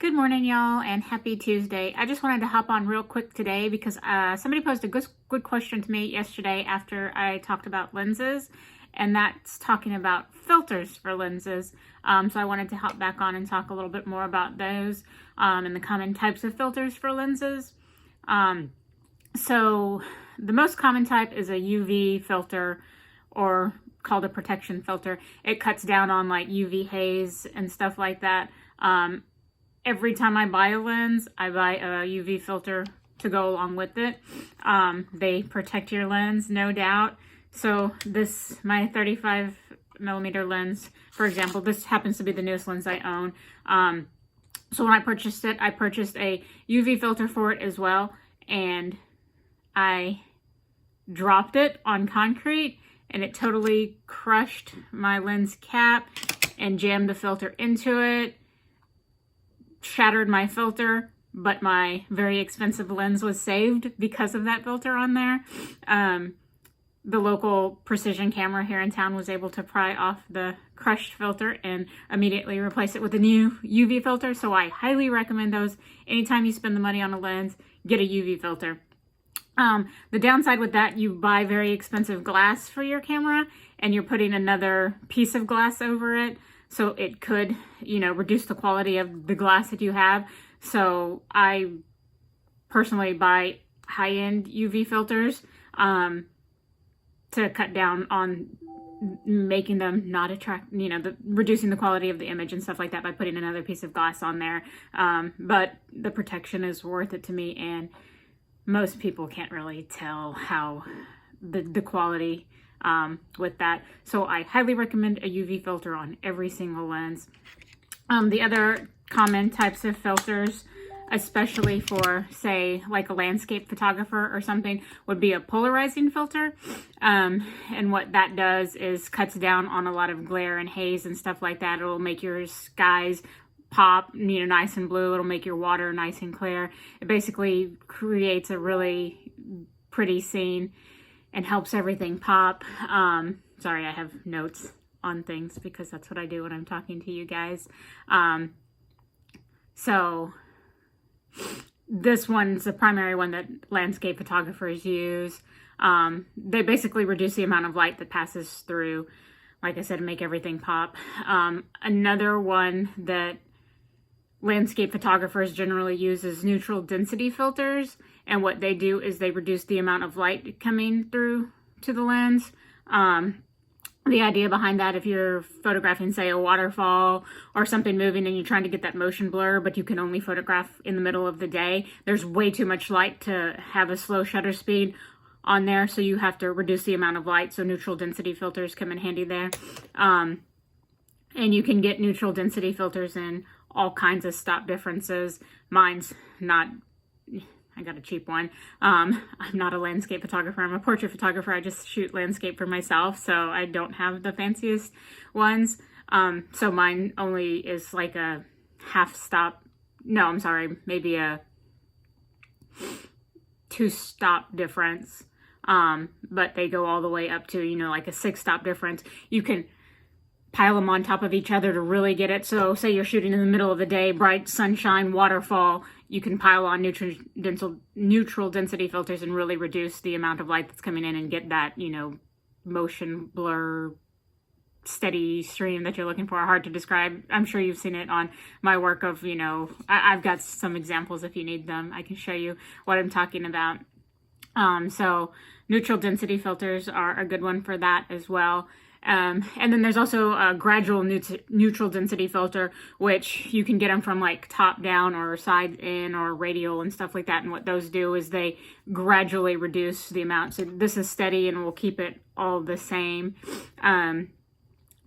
Good morning, y'all, and happy Tuesday. I just wanted to hop on real quick today because somebody posed a good question to me yesterday after I talked about lenses, and that's talking about filters for lenses. So I wanted to hop back on and talk a little bit more about those and the common types of filters for lenses. So the most common type is a UV filter, or called a protection filter. It cuts down on like UV haze and stuff like that. Every time I buy a lens, I buy a UV filter to go along with it. They protect your lens, no doubt. So my 35mm lens, for example, this happens to be the newest lens I own. So when I purchased it, I purchased a UV filter for it as well. And I dropped it on concrete and it totally crushed my lens cap and jammed the filter into it. Shattered my filter, but my very expensive lens was saved because of that filter on there. The local precision camera here in town was able to pry off the crushed filter and immediately replace it with a new UV filter. So I highly recommend those. Anytime you spend the money on a lens, get a UV filter. The downside with that, you buy very expensive glass for your camera and you're putting another piece of glass over it. So it could, reduce the quality of the glass that you have. So I personally buy high-end UV filters to cut down on making them not reducing the quality of the image and stuff like that by putting another piece of glass on there. But the protection is worth it to me, and most people can't really tell how the quality with that. So I highly recommend a UV filter on every single lens. The other common types of filters, especially for, say, like a landscape photographer or something, would be a polarizing filter. And what that does is cuts down on a lot of glare and haze and stuff like that. It'll make your skies pop, nice and blue. It'll make your water nice and clear. It basically creates a really pretty scene and helps everything pop. Sorry, I have notes on things because that's what I do when I'm talking to you guys. So this one's the primary one that landscape photographers use. They basically reduce the amount of light that passes through, like I said, make everything pop. Another one that landscape photographers generally use is neutral density filters. And what they do is they reduce the amount of light coming through to the lens. The idea behind that, if you're photographing, say, a waterfall or something moving and you're trying to get that motion blur, but you can only photograph in the middle of the day, there's way too much light to have a slow shutter speed on there. So you have to reduce the amount of light. So neutral density filters come in handy there. And you can get neutral density filters in all kinds of stop differences. Mine's not... I got a cheap one. I'm not a landscape photographer. I'm a portrait photographer. I just shoot landscape for myself, so I don't have the fanciest ones. So mine only is like a half stop. No, I'm sorry, maybe a 2-stop difference. But they go all the way up to, like a 6-stop difference. You can pile them on top of each other to really get it. So say you're shooting in the middle of the day, bright sunshine, waterfall, you can pile on neutral density filters and really reduce the amount of light that's coming in and get that, motion blur, steady stream that you're looking for. Hard to describe. I'm sure you've seen it on my work of, I've got some examples if you need them. I can show you what I'm talking about. So neutral density filters are a good one for that as well. And then there's also a gradual neutral density filter, which you can get them from like top down or side in or radial and stuff like that. And what those do is they gradually reduce the amount. So this is steady and will keep it all the same.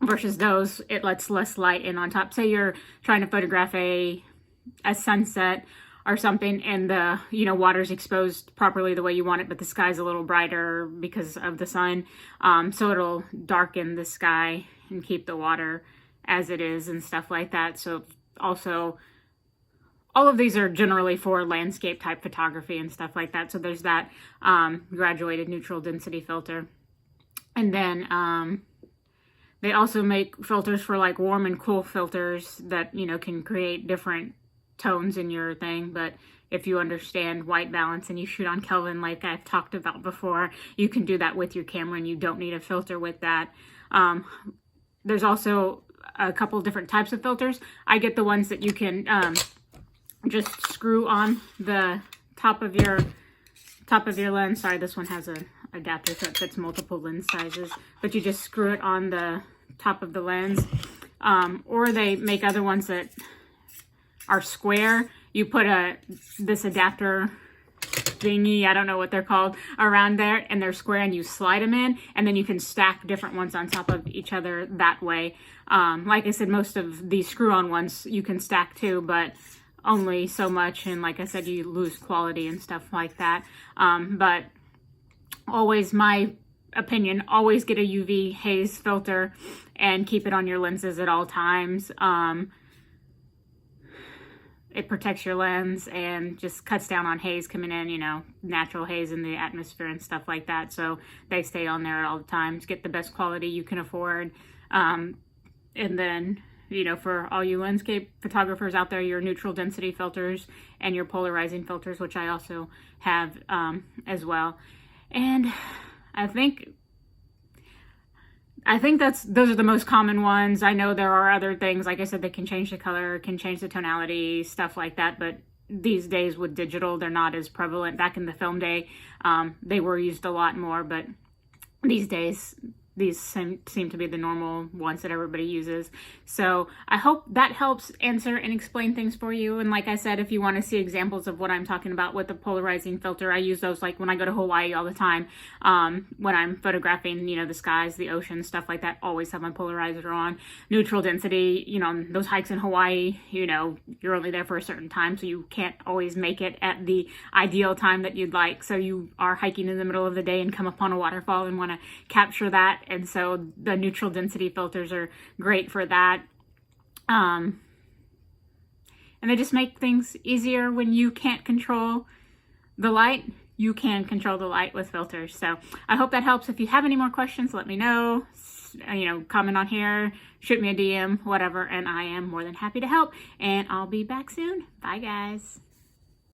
Versus those, it lets less light in on top. Say you're trying to photograph a sunset or something, and the water's exposed properly the way you want it, but the sky's a little brighter because of the sun. So it'll darken the sky and keep the water as it is and stuff like that. So also, all of these are generally for landscape type photography and stuff like that. So there's that graduated neutral density filter. And then they also make filters for like warm and cool filters that, can create different tones in your thing, but if you understand white balance and you shoot on Kelvin like I've talked about before, you can do that with your camera and you don't need a filter with that. There's also a couple different types of filters. I get the ones that you can just screw on the top of your lens. Sorry, this one has a adapter so it fits multiple lens sizes, but you just screw it on the top of the lens. Or they make other ones that are square. You put this adapter thingy, I don't know what they're called, around there, and they're square, and you slide them in, and then you can stack different ones on top of each other that way. Like I said, most of these screw-on ones you can stack too, but only so much, and like I said, you lose quality and stuff like that. But always, my opinion, always get a UV haze filter and keep it on your lenses at all times. It protects your lens and just cuts down on haze coming in, you know, natural haze in the atmosphere and stuff like that. So they stay on there at all the times. Get the best quality you can afford. And then, you know, for all you landscape photographers out there, your neutral density filters and your polarizing filters, which I also have as well. And I think those are the most common ones. I know there are other things, like I said, that can change the color, can change the tonality, stuff like that, but these days with digital, they're not as prevalent. Back in the film day, they were used a lot more, but these days, these seem to be the normal ones that everybody uses. So I hope that helps answer and explain things for you. And like I said, if you want to see examples of what I'm talking about with the polarizing filter, I use those like when I go to Hawaii all the time. When I'm photographing, you know, the skies, the ocean, stuff like that, always have my polarizer on. Neutral density, you know, those hikes in Hawaii, you know, you're only there for a certain time, so you can't always make it at the ideal time that you'd like. So you are hiking in the middle of the day and come upon a waterfall and want to capture that. And so the neutral density filters are great for that. And they just make things easier when you can't control the light. You can control the light with filters. So I hope that helps. If you have any more questions, let me know. You know, comment on here, shoot me a DM, whatever, and I am more than happy to help. And I'll be back soon. Bye, guys.